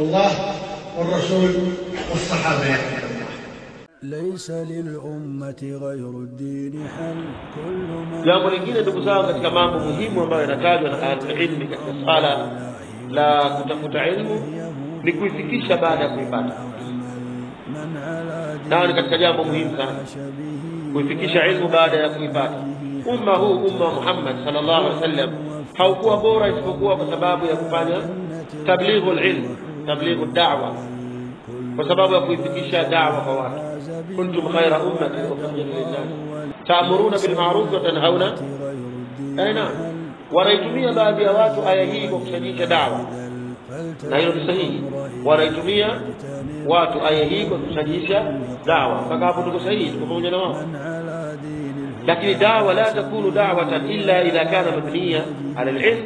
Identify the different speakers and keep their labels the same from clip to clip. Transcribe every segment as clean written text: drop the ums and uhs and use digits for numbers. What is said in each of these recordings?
Speaker 1: الله والرسول والصحابة يحمد الله.
Speaker 2: ليس للأمة غير الدين حل كل ما.
Speaker 3: jambo lingine ndugu zangu katika mambo muhimu ambayo yanatajwa na ahlul-ilm katika swala la kutafuta ilmu ni kuifikisha baada ya kuipata. Na ni katika jambo muhimu sana kuifikisha ilmu baada ya kuipata. Umma huu umma Muhammad sallallahu alaihi wasallam haukuwa bora isipokuwa kwa sababu ya kufanya tablighul ilm, tablighud da'wa, kwa sababu ya kuifikisha da'wa kwa watu. Kuntum khayra ummatin ukhrijat lin-nas ta'muruna bil ma'ruf wa tanhauna 'anil munkar. Wanaitumia baadhi ya watu aya hii kwa kushajiisha da'wa, na hilo ni sahihi. Wanaitumia watu aya hii kwa kushajiisha da'wa, mpaka hapo tuko sahihi, tuko pamoja na wao. Lakini da'wa la takunu da'watan illa idha kana mabniya 'ala al-'ilm.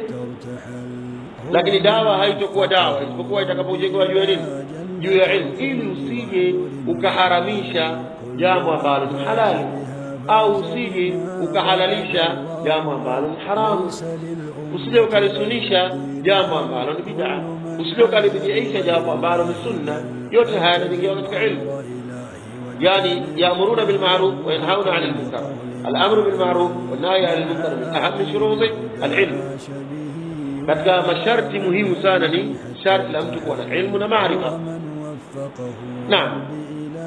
Speaker 3: Lakini da'wa haitakuwa da'wa isipokuwa itakapojengwa juu ya nini? Juu ya ilmu, ili usije ukaharamisha jambo ambalo ni halali au usije ukahalalisha jambo ambalo ni haramu, usije ukalisunisha jambo ambalo ni bid'a, usije ukalibidiisha jambo ambalo ni sunna. Yote haya yanaingia katika ilmu. يعني يأمرون بالمعروف وينهون عن المنكر. الأمر بالمعروف والنهي عن المنكر من أهم شروط العلم. katika masharti muhimu sana ni sharti la mtu kuwa na ilmu na maarifa. Naam,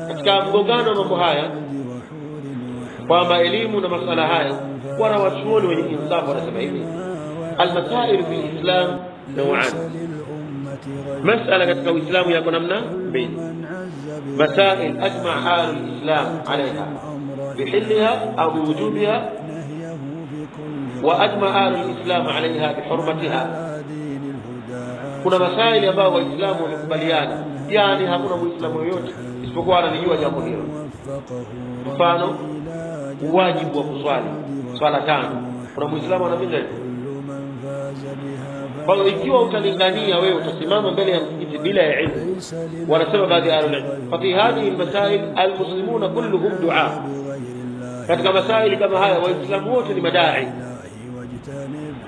Speaker 3: katika mgongano mambo haya kwamba elimu na masala haya, wanawachuoni wenye insafu wanasema hivi: almasailu fi lislam naw'an. masala katika Uislamu yako namna mbili. مسائل أجمع أهل الإسلام عليها بحلها أو بوجوبها، وأجمع أهل الإسلام عليها بحرمتها. kuna masaili ambayo waislamu wamekubaliana, yani hakuna muislamu yoyote isipokuwa anajua jambo hilo. Mfano, wajibu wa kuswali swala tano, kuna muislamu anapinga hilo. Kwa hiyo ikiwa utalingania wewe utasimama mbele ya msikiti bila ya ilmu, wanasema baadhi ya ahlul ilm, fa fi hadhihi almasail almuslimuna kulluhum du'a. katika masaili kama haya waislamu wote ni madai.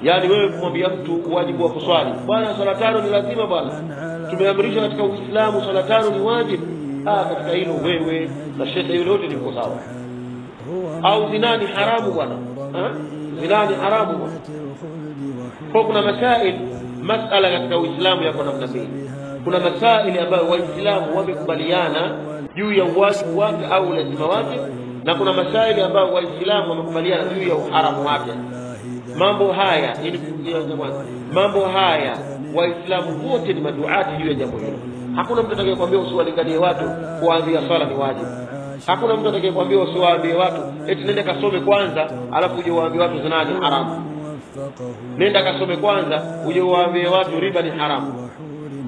Speaker 3: Yani wewe kumwambia mtu wajibu wa kuswali, bwana swala tano ni lazima bwana, tumeamrishwa katika Uislamu swala tano ni wajibu, katika hilo wewe na shekhe yule wote ni sawa. Au zina ni haramu bwana, zina ni haramu bwana. Kwa kuna masail, masala katika Uislamu yako namna mbili. kuna masaili ambayo waislamu wamekubaliana juu ya wajibu wake au lazima wake, na kuna masaili ambayo waislamu wamekubaliana juu ya uharamu wake. mambo haya mambo haya waislamu wote ni maduati juu ya jambo hilo. hakuna mtu atakayekwambia usiwalinganie watu kuanzia swala ni wajibu. hakuna mtu atakayekwambia usiwaambie watu eti nenda kasome kwanza alafu uje uwaambie watu zina ni haramu. Nenda kasome kwanza uje uwaambie watu riba ni haramu.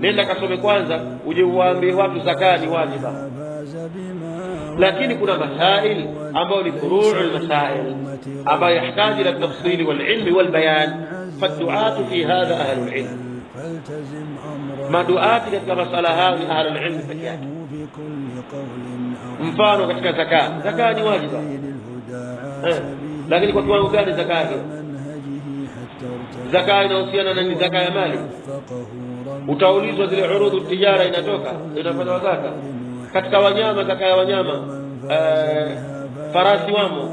Speaker 3: Nenda kasome kwanza uje uwaambie watu zaka ni wajiba. lakini kuna masail ambayo ni furu'ul masail ambayo yahitaji ila tafsil wal ilm wal bayan, fadu'atu fi hadha ahlul ilm. madu'ati katika masala haya ni ahlul ilm pekee yake. mfano katika zaka ni wajiba, lakini kwa kiwango gani zaka hiyo? zaka inahusiana na zaka ya mali. utaulizwa zile urudhu tijara inatoka inafanya zaka. katika wanyama, zaka ya wanyama, farasi wamo,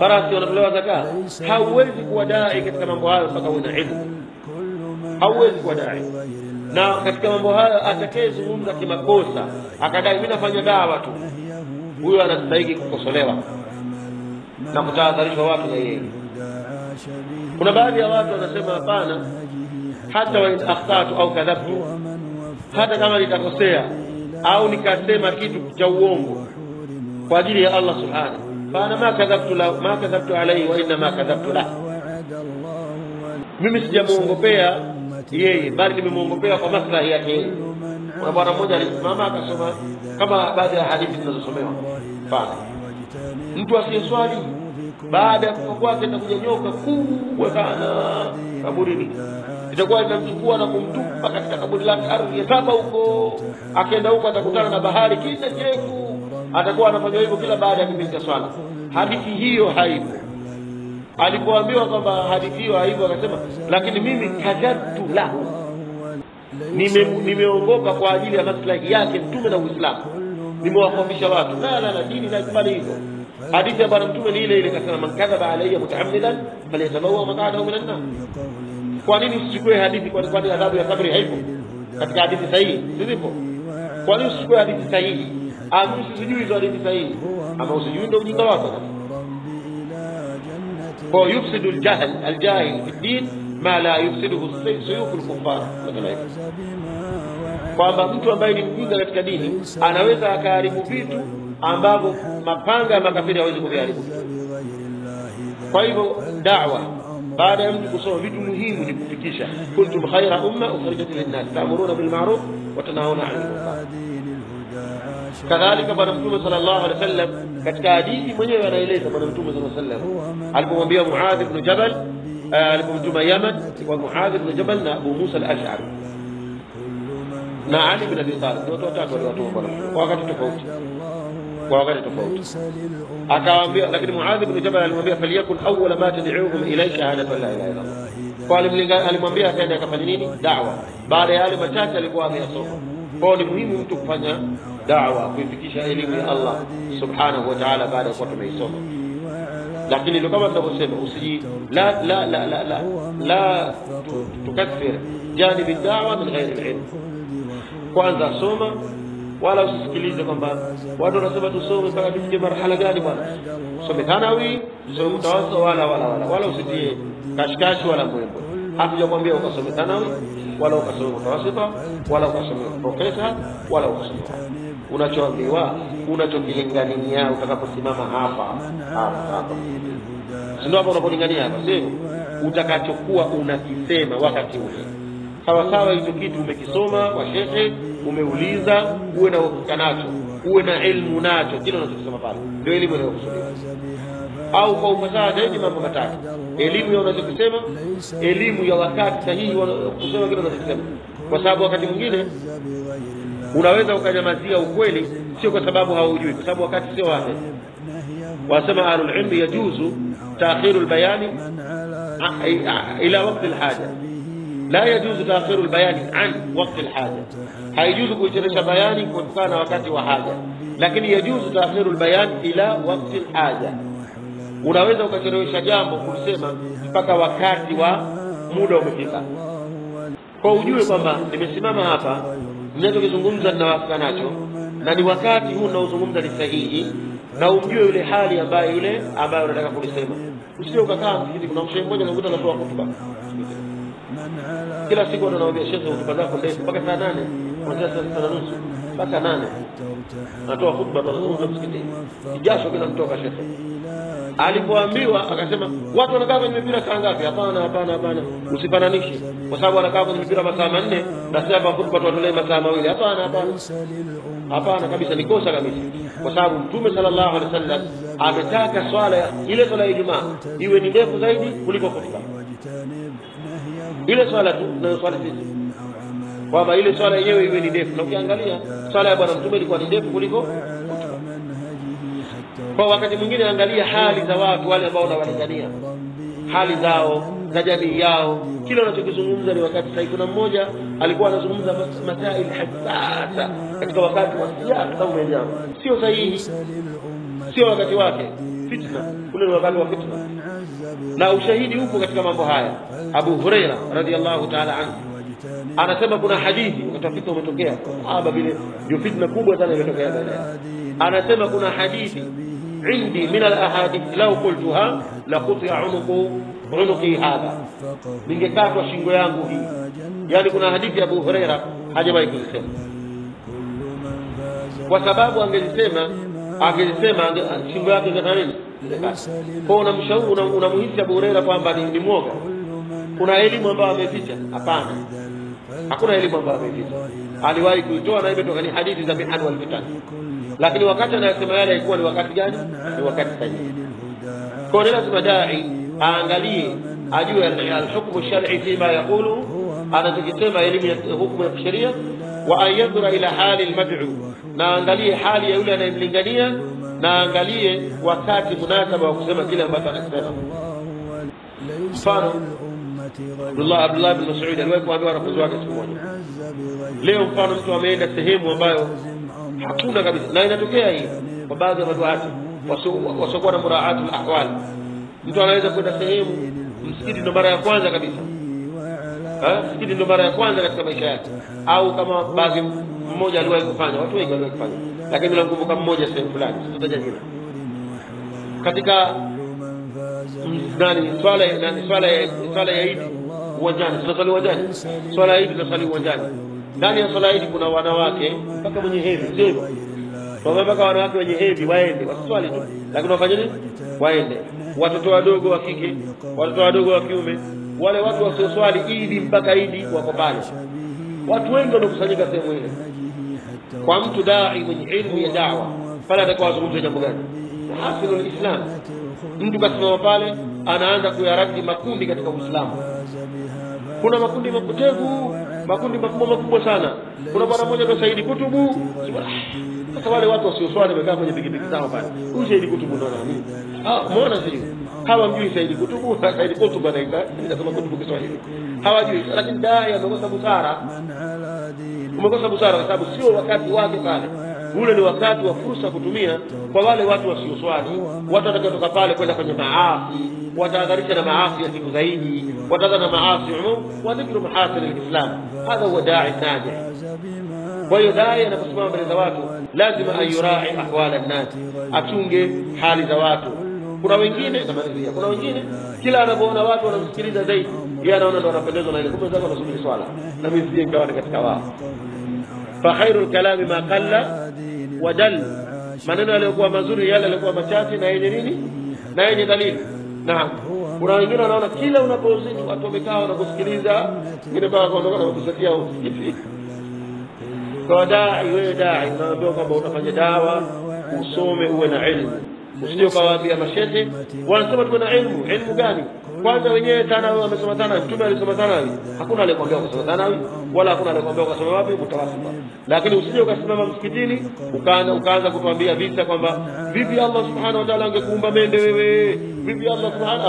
Speaker 3: farasi wanatolewa zaka. hauwezi kuwa dai katika mambo hayo mpaka una ilmu, hauwezi kuwa dai. na katika mambo hayo atakayezungumza kimakosa akadai mimi nafanya dawa tu, huyo anastahili kukosolewa na kutahadharishwa watu na yeye. kuna baadhi ya watu wanasema hapana, hata wa akhtatu au kadhabtu, hata kama nitakosea au nikasema kitu cha uongo kwa ajili ya Allah subhanahu, fa ma kadhabtu alayhi wa inna ma kadhabtu la. mimi sijamuongopea yeye bali nimemuongopea kwa maslahi yake. kuna bwana mmoja alisimama akasoma kama baadhi ya hadithi zinazosomewa, mtu asiyeswali baada ya kufa kwake atakuja nyoka kubwa sana kaburini, itakuwa inamchukua na kumtupa katika kaburi lake ardhi ya saba huko. Akienda huko atakutana na bahari kina chefu, atakuwa anafanya hivyo kila baada ya kipindi cha swala. hadithi hiyo haipo. alipoambiwa kwamba hadithi hiyo haipo akasema lakini mimi kadhabtu lahu, nimeongoka kwa ajili ya maslahi yake mtume na Uislamu, nimewafundisha watu. La, dini inakubali hivyo. Hadithi ya bwana mtume ni ile ile, kasema man kadhaba alayya mutaammidan falyatabawa maq'adahu minan nar. Kwa nini usichukue hadithi? Kwa nini adhabu ya kabri haipo katika hadithi sahihi? Zipo. Kwa nini usichukue hadithi sahihi? Usijui hizo hadithi sahihi, ama usijui ndio ujinga wako. Kwa yufsidu al-jahil fi din ma la yufsiduhu suyuf al-kuffar. Kwamba mtu ambaye ni mjinga katika dini anaweza akaharibu vitu ambavyo mapanga ya makafiri hawezi kuviharibu. Kwa hivyo da'wa, baada ya mtu kusoma vitu muhimu ni kufikisha. Kuntum khayra umma ukhrijat lin-nas ta'muruna bil ma'ruf wa tanhauna 'anil munkar. Kadhalika bwana mtume sallallahu alaihi wasallam katika hadithi mwenyewe anaeleza bwana mtume sallallahu alaihi wasallam alipomwambia Muadh ibn Jabal, alipomtuma Yaman kwa Muadh ibn Jabal na Abu Musa al-Ash'ari na Ali ibn Abi Talib, watu watatu kwa wakati tofauti, akawaambia. Lakini Muadh ibn Jabal alimwambia faliyakun awwala ma tad'uhum ilayhi shahadatu la ilaha illa Allah. Kwa alimwambia akaenda akafanya nini? Da'wa. Baada ya yale machache alikuwa ameyasoma. Kwa ni muhimu mtu kufanya da'wa, kuifikisha elimu ya Allah subhanahu wa ta'ala baada ya kuwa tumeisoma. Lakini ndio kama tunavyosema, la tukathir janib ad-da'wa min ghairi al-ilm. Kwanza soma, wala usisikilize kwamba watu wanasema tusome mpaka tufike marhala gani bwana. Some thanawi, some mtawassit, wala usitie kashikashi wala mwembe. Hatujakwambia ukasome thanawi wala ukasome mtawasita wala ukasome profesa wala ukasome. Unachoambiwa, unachokilingania utakaposimama hapa. Ndio hapo unapolingania hapa, sio utakachokuwa unakisema wakati ule. Sawa hicho kitu umekisoma kwa shekhe, umeuliza, uwe na uhakika nacho, uwe na elimu nacho, kile unachosema pale ndio elimu inayokusudiwa. Au kwa ufasaha zaidi mambo matatu: elimu ya unachokisema, elimu ya wakati sahihi wa kusema kile unachosema. Kwa sababu wakati mwingine unaweza ukanyamazia ukweli, sio kwa sababu haujui, kwa sababu wakati sio wake. Wasema ahlul ilmi yajuzu ta'khiru al-bayani ila waqti al-haja, la yajuzu ta'khiru al-bayani an waqti al-haja. Haijuzu kuichelewesha bayani kutokana wakati wa haja, lakini yajuzu ta'khiru al-bayan ila waqti al-haja. Unaweza ukachelewesha jambo kusema mpaka wakati wa muda umefika. Kwa ujue kwamba nimesimama hapa, ninachokizungumza ninawafika nacho, na ni wakati huu ninaozungumza ni sahihi, na umjue yule hali ambayo unataka kulisema. Usije ukakaa msikiti, kuna mshehe mmoja anakuta anatoa hotuba kila siku, anawaambia shekhe hotuba zako ndefu mpaka saa 8, kuanzia saa 6:30 mpaka 8 anatoa hotuba, anazungumza msikitini, kijasho kinamtoka shekhe. Alipoambiwa akasema watu wanakaa kwenye mipira saa ngapi? Hapana, usifananishe, kwa sababu wanakaa kwenye mipira masaa 4 na sasa hotuba tuwatolee masaa 2. Hapana kabisa, ni kosa kabisa, kwa sababu Mtume sallallahu alaihi wasallam ametaka swala ile swala ya Ijumaa iwe ni ndefu zaidi kuliko hotuba. Ile swala tu na swala hizi, kwamba ile swala yenyewe iwe ni ndefu. Na ukiangalia swala ya bwana Mtume ilikuwa ni ndefu kuliko hotuba. Kwa wakati mwingine angalia hali za watu wale ambao wanawalingania, hali zao na jamii yao, kile wanachokizungumza ni wakati sahihi. Kuna mmoja alikuwa anazungumza masaili hassasa katika wakati wa siasa, umejaa sio sahihi, sio wakati wake, fitna, ule ni wakati wa fitna. Na ushahidi upo katika mambo haya. Abu Huraira radhiyallahu ta'ala anhu anasema kuna hadithi utafika umetokea sahaba vile, ndio fitna kubwa sana imetokea baadaye. Anasema kuna hadithi indi min al-ahadith law qultuha la quti'a unuqi hadha, ningekatwa shingo yangu hii. Yani kuna hadithi ya Abu Huraira hajawahi kusema, kwa sababu angelisema shingo yake ingekata nini. Kwa unamshauri, unamuhisi Abu Huraira kwamba ni mwoga, kuna elimu ambayo ameficha? Hapana, hakuna elimu ambayo ameficha, aliwahi kuitoa na imetoka, ni hadithi za mihan wal fitan. Lakini wakati anasema yale ilikuwa ni wakati gani? Ni wakati sahihi. Kwa hiyo lazima dai aangalie, ajue al-hukmu shar'i fima yaqulu, anachokisema elimu ya hukumu ya sheria, wa ayadhura ila hali al-mad'u, na angalie hali ya yule anayemlingania, na angalie wakati munasaba wa kusema kile ambacho anasema. Mfano Abdullah bin Mas'ud aliwahi kuambia wanafunzi wake siku moja, leo mfano mtu ameenda sehemu ambayo hakuna kabisa, na inatokea hii kwa baadhi ya maduati wasiokuwa na muraatul ahwal. Mtu anaweza kwenda sehemu, msikiti ndo mara ya kwanza kabisa, msikiti ndo mara ya kwanza katika maisha yake, au kama baadhi mmoja aliwahi kufanya, watu wengi waliwahi kufanya, lakini nakumbuka mmoja sehemu fulani, sitaja jina, katika swala ya Eid uwanjani, tunasali uwanjani, swala ya Eid tunasali uwanjani. Ndani ya swala ya Eid kuna wanawake mpaka wenye hedhi, sio hivyo? Kwa mpaka wanawake wenye hedhi waende waswali tu, lakini wafanye nini? Waende. Watoto wadogo wa kike, watoto wadogo wa kiume, wale watu wasioswali Eid mpaka Eid wako pale. Watu wengi wanakusanyika sehemu ile. Kwa mtu dai mwenye elimu ya da'wa, pale atakuwa azungumza jambo gani? Hasilul Islam. Mtu kasimama pale anaanza kuyaradi makundi katika Uislamu. Kuna makundi mapotevu, makundi makubwa sana. Kuna bwana mmoja ndo Said Kutubu. Sasa wale watu wasioswali wamekaa kwenye pikipiki zao pale. Huyu Said Kutubu ndo nani? Muona sio? Hawa mjui Said Kutubu, Said Kutubu anaita, inasema Kutubu Kiswahili. Hawajui, lakini dai amekosa busara. Umekosa busara kwa sababu sio wakati wake pale. Ule ni wakati wa fursa kutumia kwa wale watu wasioswali. Watu watakaotoka pale kwenda kwenye maasi, watahadharisha na maasi ya siku zaidi, watadhana maasi wa dhikru mahasin al-Islam. Hadha huwa da'i najih. Kwa hiyo dai anaposimama mbele za watu lazima ayurai ahwal an-nas, achunge hali za watu. Kuna wengine kuna wengine kila anapoona watu wanamsikiliza zaidi, yeye anaona ndo anapendezwa na ile, kumbe zako anasubiri swala, na mimi sije nikawa katika wao. Fa khairul kalami ma qalla wa dal, maneno yaliokuwa mazuri yale yaliokuwa machache na yenye nini, na yenye dalili. Naam, kuna wengine wanaona kila unapozidi watu wamekaa wanakusikiliza, wengine bado wanaondoka na kusikia hivi. Kwa dai, wewe dai unaambiwa kwamba unafanya dawa, usome, uwe na elimu. Usije ukawaambia mashehe wanasema tuwe na elimu. Elimu gani? Kwanza wenyewe Thanawi wamesoma Thanawi, Mtume alisoma Thanawi. Hakuna aliyekwambia ukasoma Thanawi, wala hakuna aliyekwambia ukasoma wapi mutawasita. Lakini usije ukasimama msikitini ukaanza kutuambia visa kwamba vipi Allah subhanahu wa ta'ala angekuumba mende wewe, vipi Allah subhanahu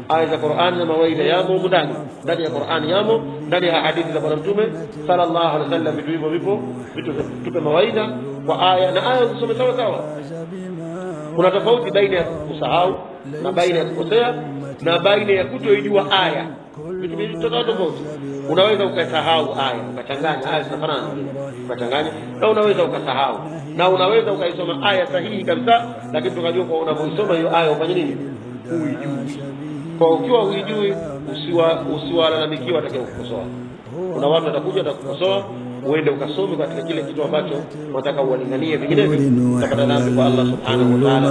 Speaker 3: aya za Qur'an na mawaidha yamo ndani ya Qur'an yamo, ndani ya hadithi za Bwana Mtume sallallahu alaihi wasallam. Vitu hivyo vitu tupe mawaidha kwa aya na aya usome sawa sawa. Kuna tofauti baina ya kusahau na baina ya kukosea na baina ya kutojua aya. Vitu hivi tofauti. Unaweza ukasahau aya, ukachanganya aya zinafanana, ukachanganya, na unaweza ukasahau, na unaweza ukaisoma aya sahihi kabisa, lakini tukajua kwa unapoisoma hiyo aya ufanye nini? Uijui. Kwa ukiwa huijui usiwalalamikiwa atakayokukosoa. Kuna watu watakuja watakukosoa, uende ukasome katika kile kitu ambacho unataka uwalinganie, vinginevyo utapata dhambi kwa Allah subhanahu wa ta'ala.